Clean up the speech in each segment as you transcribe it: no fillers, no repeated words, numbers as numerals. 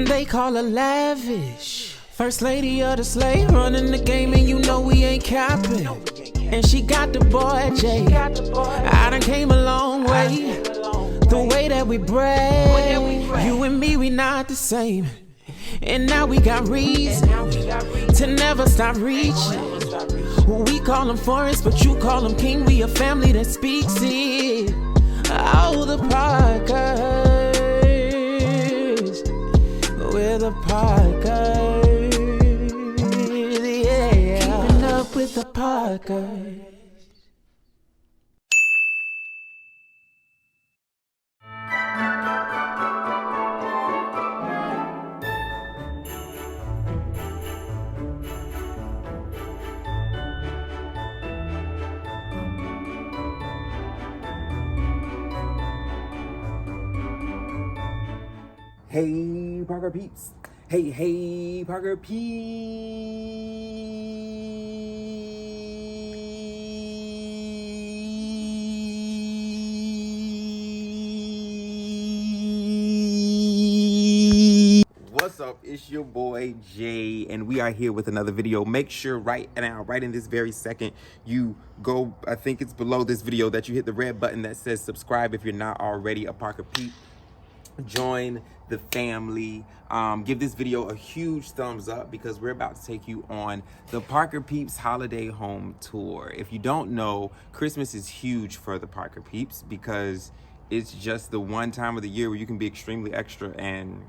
They call her lavish. First lady of the slave, running the game, and you know we ain't capping. And she got the boy Jay. I done came a long way. The way that we brag, you and me, we not the same. And now we got reason to never stop reaching. We call him Forrest, but you call him King. We a family that speaks it. Oh, the Parkers, we're the Parkers, yeah. Keeping up with the Parkers. Hey, Parker Peeps. Hey, Parker Peeps. What's up? It's your boy Jay, and we are here with another video. Make sure right now, right in this very second, you go, I think it's below this video, that you hit the red button that says subscribe if you're not already a Parker Peep. Join the family. Give this video a huge thumbs up because we're about to take you on the Parker Peeps holiday home tour. If you don't know, Christmas is huge for the Parker Peeps because it's just the one time of the year where you can be extremely extra, and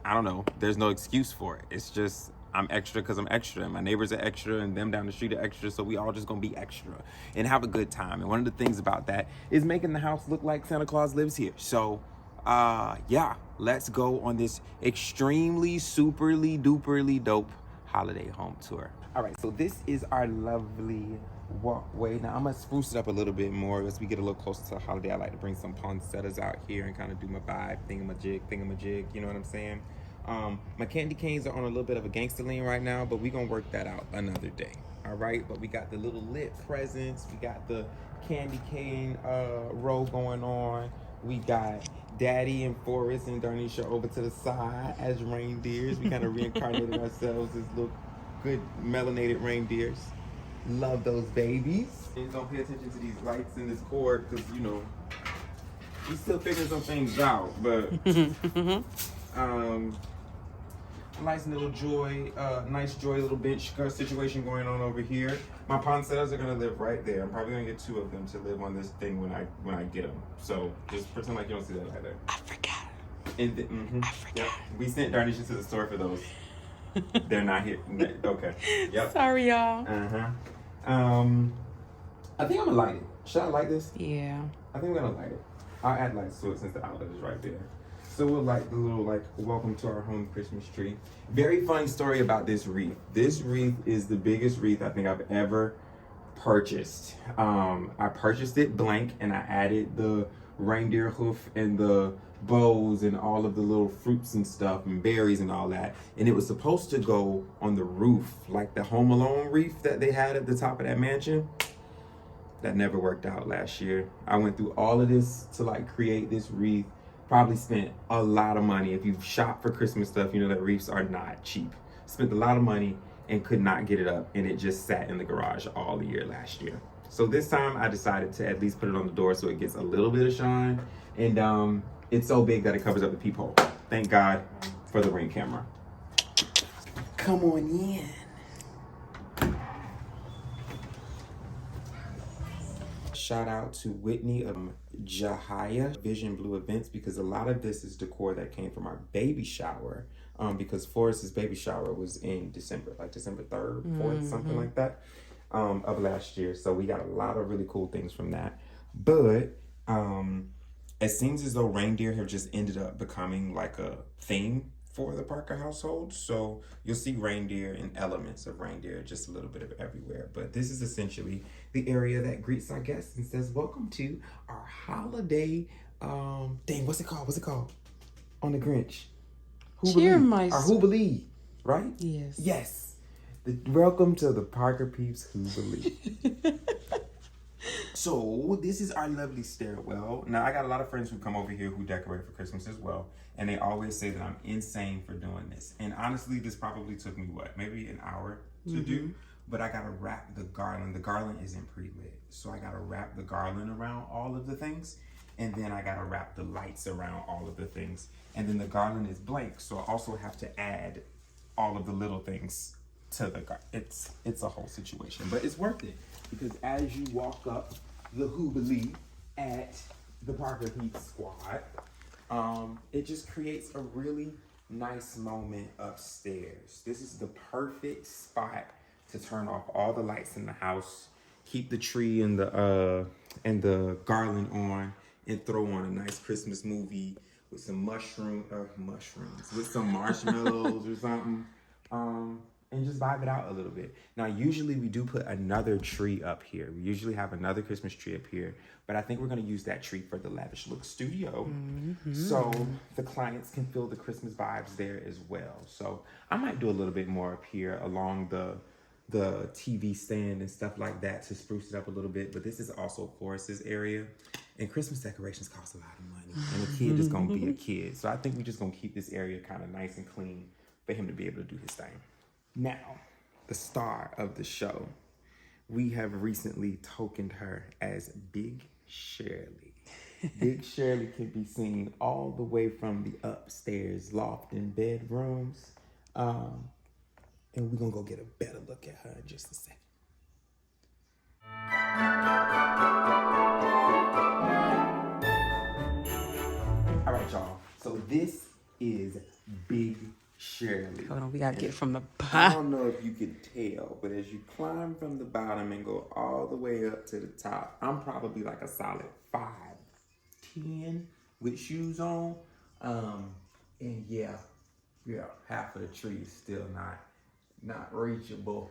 I don't know, there's no excuse for it. It's just, I'm extra because I'm extra, and my neighbors are extra, and them down the street are extra, so we all just gonna be extra and have a good time. And one of the things about that is making the house look like Santa Claus lives here. So yeah, let's go on this extremely superly duperly dope holiday home tour. All right, so this is our lovely walkway. Now I'm gonna spruce it up a little bit more as we get a little closer to the holiday. I like to bring some poinsettias out here and kind of do my vibe, thingamajig, you know what I'm saying? My candy canes are on a little bit of a gangster lean right now, but we're gonna work that out another day. All right, but we got the little lit presents, we got the candy cane row going on. We got Daddy and Forrest and Darnisha over to the side as reindeers. We kind of reincarnated ourselves as little good melanated reindeers. Love those babies. And don't pay attention to these lights and this cord because, you know, we still figuring some things out. But nice little little bench situation going on over here. My poinsettias are gonna live right there. I'm probably gonna get 2 of them to live on this thing when I get them. So just pretend like you don't see that either. I forgot. And I forgot. Yep. We sent Darnisha to the store for those. They're not here. Okay. Yep. Sorry, y'all. I think I'm gonna light it. Should I light this? Yeah. I think I'm gonna light it. I'll add lights to it since the outlet is right there. So we'll light the little, welcome to our home Christmas tree. Very fun story about this wreath. This wreath is the biggest wreath I think I've ever purchased. I purchased it blank, and I added the reindeer hoof and the bows and all of the little fruits and stuff and berries and all that. And it was supposed to go on the roof, like the Home Alone wreath that they had at the top of that mansion. That never worked out last year. I went through all of this to create this wreath. Probably spent a lot of money. If you've shopped for Christmas stuff, you know that wreaths are not cheap. Spent a lot of money and could not get it up, and it just sat in the garage all the year last year. So this time I decided to at least put it on the door so it gets a little bit of shine, and it's so big that it covers up the peephole. Thank God for the Ring camera. Come on in. Shout out to Whitney of Jahia Vision Blue Events, because a lot of this is decor that came from our baby shower, because Forrest's baby shower was in December, like December 3rd, 4th, something like that, of last year. So we got a lot of really cool things from that. But it seems as though reindeer have just ended up becoming like a thing for the Parker household. So you'll see reindeer and elements of reindeer just a little bit of everywhere. But this is essentially the area that greets our guests and says, welcome to our holiday, what's it called? On the Grinch. Cheermeister. Or Who Believe, right? Yes. Yes. Welcome to the Parker Peeps Who Believe. So this is our lovely stairwell. Now I got a lot of friends who come over here who decorate for Christmas as well, and they always say that I'm insane for doing this. And honestly, this probably took me maybe an hour to do. But I gotta wrap the garland. The garland isn't pre-lit, so I gotta wrap the garland around all of the things, and then I gotta wrap the lights around all of the things, and then the garland is blank, so I also have to add all of the little things to the garland. It's a whole situation, but it's worth it because as you walk up the Jubilee at the Parker PEEPS squad, it just creates a really nice moment upstairs. This is the perfect spot to turn off all the lights in the house, keep the tree and the garland on, and throw on a nice Christmas movie with some mushrooms, with some marshmallows or something, and just vibe it out a little bit. Now, usually we do put another tree up here. We usually have another Christmas tree up here, but I think we're gonna use that tree for the Lavish Look studio, so the clients can feel the Christmas vibes there as well. So I might do a little bit more up here along the TV stand and stuff like that to spruce it up a little bit. But this is also Forrest's area, and Christmas decorations cost a lot of money, and a kid is gonna be a kid. So I think we're just gonna keep this area kind of nice and clean for him to be able to do his thing. Now, the star of the show, we have recently tokened her as Big Shirley. Big Shirley can be seen all the way from the upstairs loft and bedrooms. And we're gonna go get a better look at her in just a second. All right, y'all. So this is Big Shirley. Hold on, we gotta get from the I bottom. don't know if you can tell, but as you climb from the bottom and go all the way up to the top, I'm probably like a solid 5'10" with shoes on. And yeah, half of the tree is still not reachable.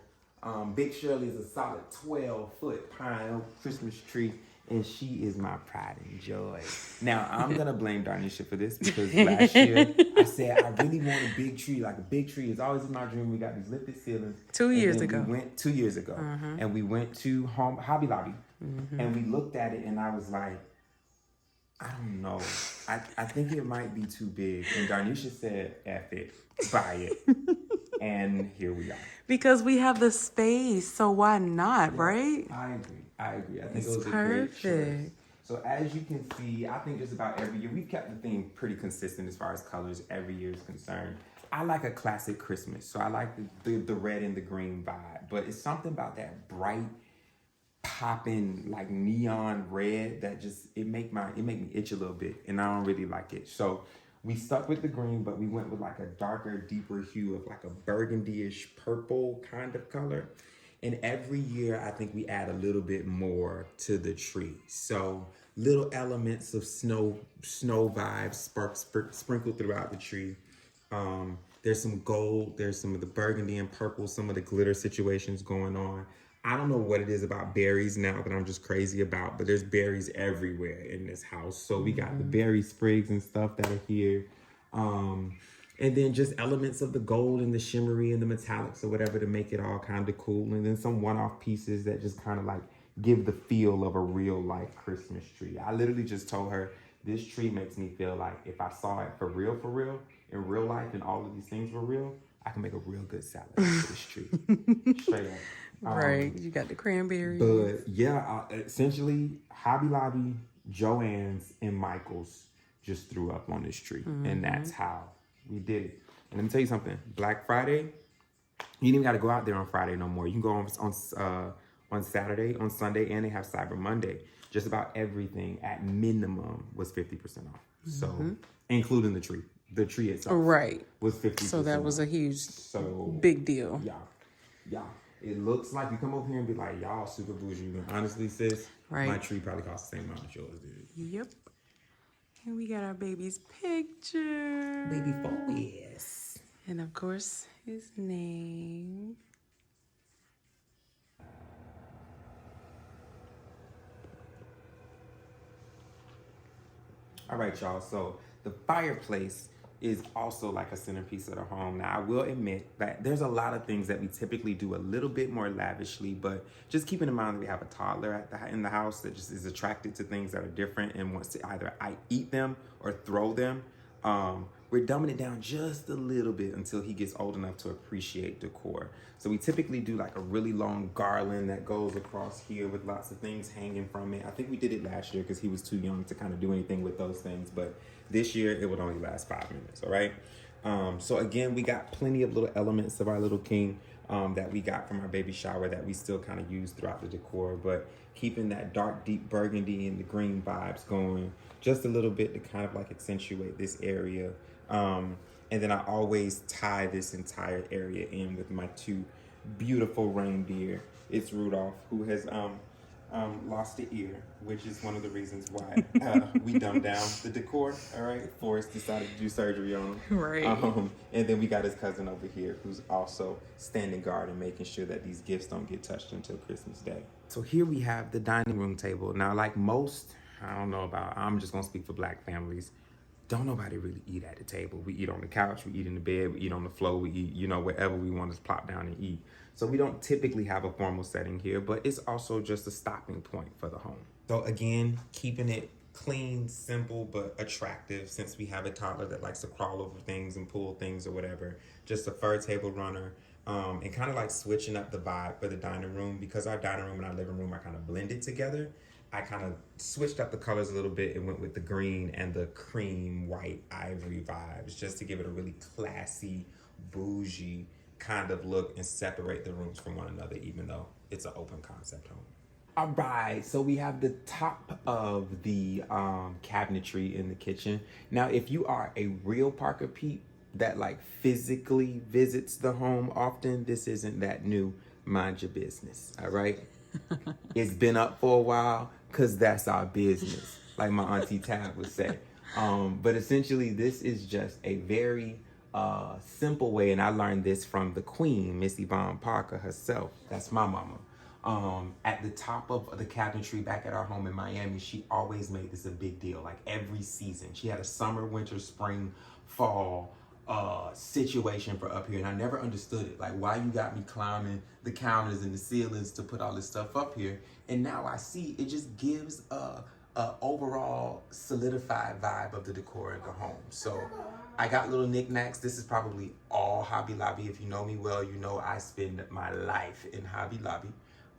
Big Shirley is a solid 12-foot pine oak Christmas tree, and she is my pride and joy. Now, I'm gonna blame Darnisha for this because last year I said I really want a big tree. Like a big tree is always in my dream. We got these lifted ceilings. 2 years ago. We went 2 years ago, and we went to Hobby Lobby, and we looked at it, and I was like, I don't know. I think it might be too big. And Darnisha said, F it, buy it. And here we are. Because we have the space, so why not, right? I agree. I think It's it was perfect. a great choice. So as you can see, I think just about every year, we've kept the theme pretty consistent as far as colors every year is concerned. I like a classic Christmas. So I like the red and the green vibe. But it's something about that bright, popping like neon red that just it make me itch a little bit, and I don't really like it. So we stuck with the green, but we went with like a darker, deeper hue of like a burgundy-ish purple kind of color. And every year I think we add a little bit more to the tree. So little elements of snow vibes sprinkled throughout the tree. There's some gold, there's some of the burgundy and purple, some of the glitter situations going on. I don't know what it is about berries now that I'm just crazy about, but there's berries everywhere in this house. So we got the berry sprigs and stuff that are here. And then just elements of the gold and the shimmery and the metallics or whatever to make it all kind of cool. And then some one-off pieces that just kind of like give the feel of a real life Christmas tree. I literally just told her, this tree makes me feel like if I saw it for real, in real life, and all of these things were real, I can make a real good salad out of this tree. Straight up. Right, you got the cranberries. But yeah, essentially Hobby Lobby, Joann's, and Michael's just threw up on this tree. And that's how we did it. And let me tell you something, Black Friday, you ain't even gotta go out there on Friday no more. You can go on Saturday, on Sunday, and they have Cyber Monday. Just about everything at minimum was 50% off. So, including the tree. The tree itself was 50%. So that was a huge, big deal. Yeah. It looks like you come over here and be like, y'all super bougie. But honestly, sis, my tree probably costs the same amount as yours did. Yep. And we got our baby's picture. Baby Forrest. And of course, his name. All right, y'all. So the fireplace is also like a centerpiece of the home. Now, I will admit that there's a lot of things that we typically do a little bit more lavishly, but just keeping in mind that we have a toddler in the house that just is attracted to things that are different and wants to either eat them or throw them. We're dumbing it down just a little bit until he gets old enough to appreciate decor. So we typically do like a really long garland that goes across here with lots of things hanging from it. I think we did it last year because he was too young to kind of do anything with those things, but this year it would only last 5 minutes, all right? So again, we got plenty of little elements of our little king that we got from our baby shower that we still kind of use throughout the decor, but keeping that dark, deep burgundy and the green vibes going just a little bit to kind of like accentuate this area. And then I always tie this entire area in with my 2 beautiful reindeer. It's Rudolph, who has lost an ear, which is one of the reasons why we dumbed down the decor. All right, Forrest decided to do surgery on him. Right. And then we got his cousin over here, who's also standing guard and making sure that these gifts don't get touched until Christmas Day. So here we have the dining room table. Now, like most, I don't know about, I'm just gonna speak for Black families. Don't nobody really eat at the table. We eat on the couch, we eat in the bed, we eat on the floor, we eat, you know, wherever we want to plop down and eat. So we don't typically have a formal setting here, but it's also just a stopping point for the home. So again, keeping it clean, simple, but attractive, since we have a toddler that likes to crawl over things and pull things or whatever. Just a fur table runner, and kind of like switching up the vibe for the dining room, because our dining room and our living room are kind of blended together. I kind of switched up the colors a little bit and went with the green and the cream white ivory vibes, just to give it a really classy, bougie kind of look and separate the rooms from one another, even though it's an open concept home. All right, so we have the top of the cabinetry in the kitchen. Now, if you are a real Parker peep that like physically visits the home often, this isn't that new. Mind your business, all right? It's been up for a while, because that's our business, like my auntie Tab would say. But essentially, this is just a very simple way, and I learned this from the queen, Miss Yvonne Parker herself. That's my mama. At the top of the cabinetry back at our home in Miami, she always made this a big deal, like every season. She had a summer, winter, spring, fall situation for up here, and I never understood it. Like, why you got me climbing the counters and the ceilings to put all this stuff up here? And now I see it just gives a overall solidified vibe of the decor in the home. So I got little knickknacks. This is probably all Hobby Lobby. If you know me well, you know I spend my life in Hobby Lobby.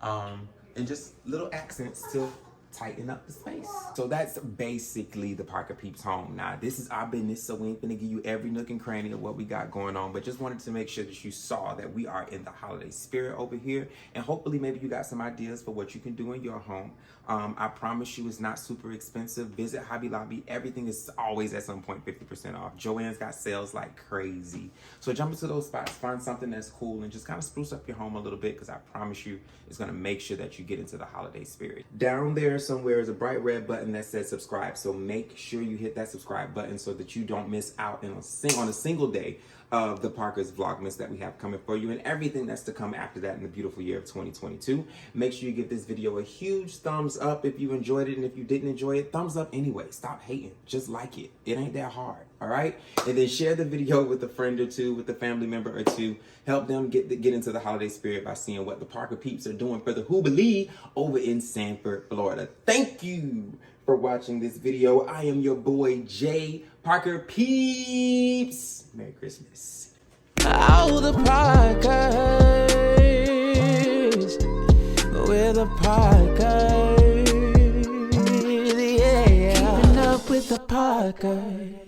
And just little accents to tighten up the space. So that's basically the Parker Peeps home. Now, this is our business, so we ain't gonna give you every nook and cranny of what we got going on, but just wanted to make sure that you saw that we are in the holiday spirit over here, and hopefully maybe you got some ideas for what you can do in your home. I promise you it's not super expensive. Visit Hobby Lobby. Everything is always at some point 50% off. Joann's got sales like crazy. So jump into those spots, find something that's cool, and just kind of spruce up your home a little bit, because I promise you it's gonna make sure that you get into the holiday spirit. Down there somewhere is a bright red button that says subscribe. So make sure you hit that subscribe button so that you don't miss out on a single day of the Parker's Vlogmas that we have coming for you, and everything that's to come after that in the beautiful year of 2022. Make sure you give this video a huge thumbs up if you enjoyed it, and if you didn't enjoy it, thumbs up anyway. Stop hating. Just like it. It ain't that hard, all right? And then share the video with a friend or two, with a family member or two. Help them get into the holiday spirit by seeing what the Parker Peeps are doing for the Who Believe over in Sanford, Florida. Thank you for watching this video. I am your boy, Jay Parker Peeps. Merry Christmas. Oh, the Parkers, we're the Parkers, yeah. Keeping up with the Parkers.